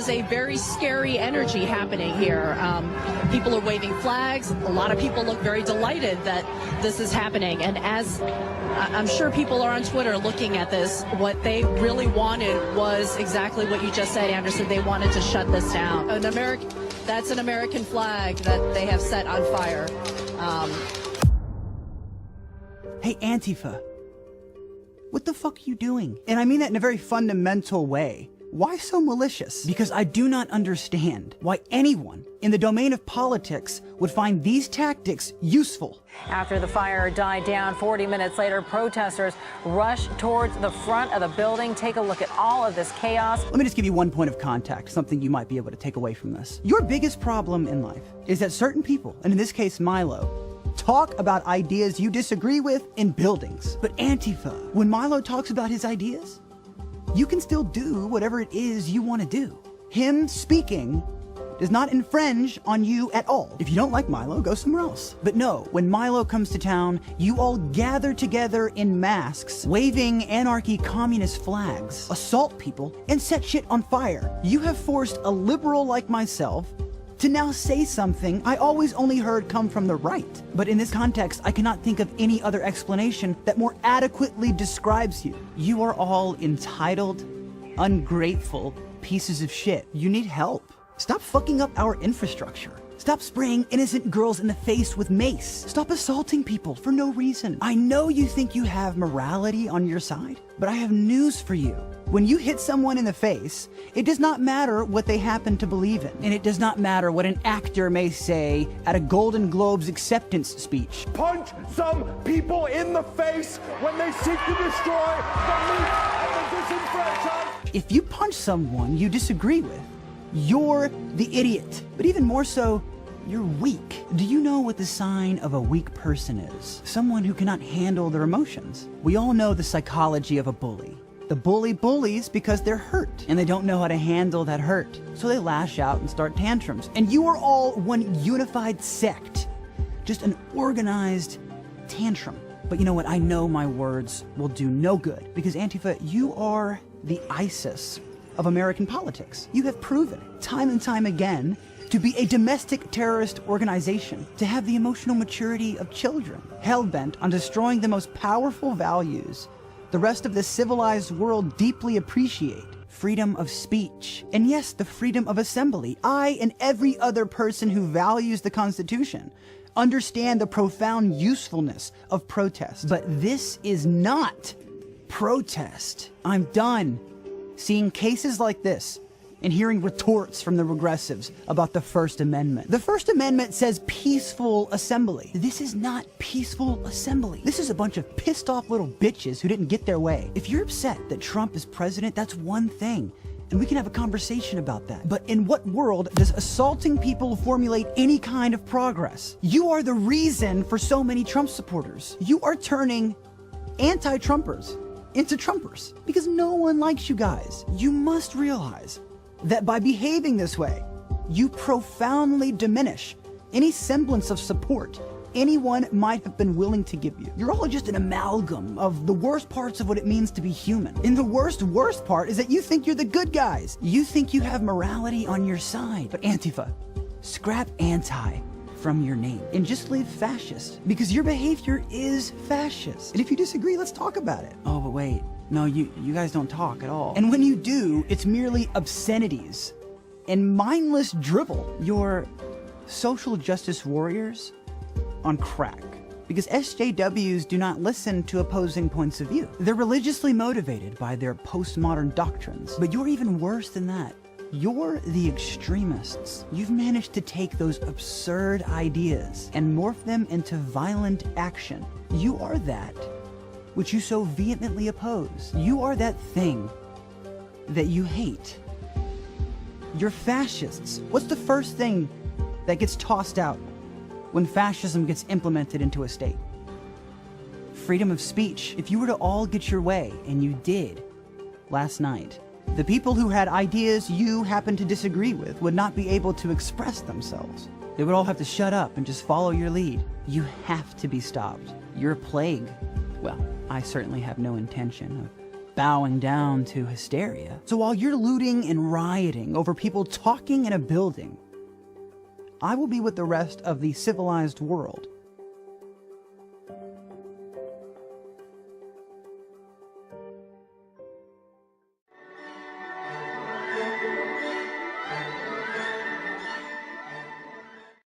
is a very scary energy happening here. People are waving flags. A lot of people look very delighted that this is happening. And as I'm sure people are on Twitter looking at this, what they really wanted was exactly what you just said, Anderson. They wanted to shut this down. That's an American flag that they have set on fire. Hey, Antifa. What the fuck are you doing? And I mean that in a very fundamental way. Why so malicious? Because I do not understand why anyone in the domain of politics would find these tactics useful. After the fire died down, 40 minutes later, protesters rushed towards the front of the building. Take a look at all of this chaos. Let me just give you one point of contact, something you might be able to take away from this. Your biggest problem in life is that certain people, and in this case Milo, talk about ideas you disagree with in buildings. But Antifa, when Milo talks about his ideas, you can still do whatever it is you want to do. Him speaking does not infringe on you at all. If you don't like Milo, go somewhere else. But no, when Milo comes to town, you all gather together in masks, waving anarchy communist flags, assault people, and set shit on fire. You have forced a liberal like myself to now say something I always only heard come from the right. But in this context, I cannot think of any other explanation that more adequately describes you. You are all entitled, ungrateful pieces of shit. You need help. Stop fucking up our infrastructure. Stop spraying innocent girls in the face with mace. Stop assaulting people for no reason. I know you think you have morality on your side, but I have news for you. When you hit someone in the face, it does not matter what they happen to believe in. And it does not matter what an actor may say at a Golden Globes acceptance speech. Punch some people in the face when they seek to destroy the weak and the disenfranchised. If you punch someone you disagree with, you're the idiot. But even more so, you're weak. Do you know what the sign of a weak person is? Someone who cannot handle their emotions. We all know the psychology of a bully. The bully bullies because they're hurt and they don't know how to handle that hurt. So they lash out and start tantrums. And you are all one unified sect. Just an organized tantrum. But you know what? I know my words will do no good because Antifa, you are the ISIS of American politics. You have proven time and time again to be a domestic terrorist organization, to have the emotional maturity of children, hell-bent on destroying the most powerful values the rest of the civilized world deeply appreciate. Freedom of speech. And yes, the freedom of assembly. I and every other person who values the Constitution understand the profound usefulness of protest. But this is not protest. I'm done seeing cases like this and hearing retorts from the regressives about the First Amendment. The First Amendment says peaceful assembly. This is not peaceful assembly. This is a bunch of pissed off little bitches who didn't get their way. If you're upset that Trump is president, that's one thing. And we can have a conversation about that. But in what world does assaulting people formulate any kind of progress? You are the reason for so many Trump supporters. You are turning anti-Trumpers into Trumpers because no one likes you guys. You must realize that by behaving this way, you profoundly diminish any semblance of support anyone might have been willing to give you. You're all just an amalgam of the worst parts of what it means to be human. And the worst part is that you think you're the good guys. You think you have morality on your side. But Antifa, scrap anti from your name and just leave fascist because your behavior is fascist. And if you disagree, let's talk about it. Oh, but wait. No, you guys don't talk at all. And when you do, it's merely obscenities and mindless drivel. You're social justice warriors on crack. Because SJWs do not listen to opposing points of view. They're religiously motivated by their postmodern doctrines. But you're even worse than that. You're the extremists. You've managed to take those absurd ideas and morph them into violent action. You are that which you so vehemently oppose. You are that thing that you hate. You're fascists. What's the first thing that gets tossed out when fascism gets implemented into a state? Freedom of speech. If you were to all get your way, and you did last night, the people who had ideas you happen to disagree with would not be able to express themselves. They would all have to shut up and just follow your lead. You have to be stopped. You're a plague. Well, I certainly have no intention of bowing down to hysteria. So while you're looting and rioting over people talking in a building, I will be with the rest of the civilized world,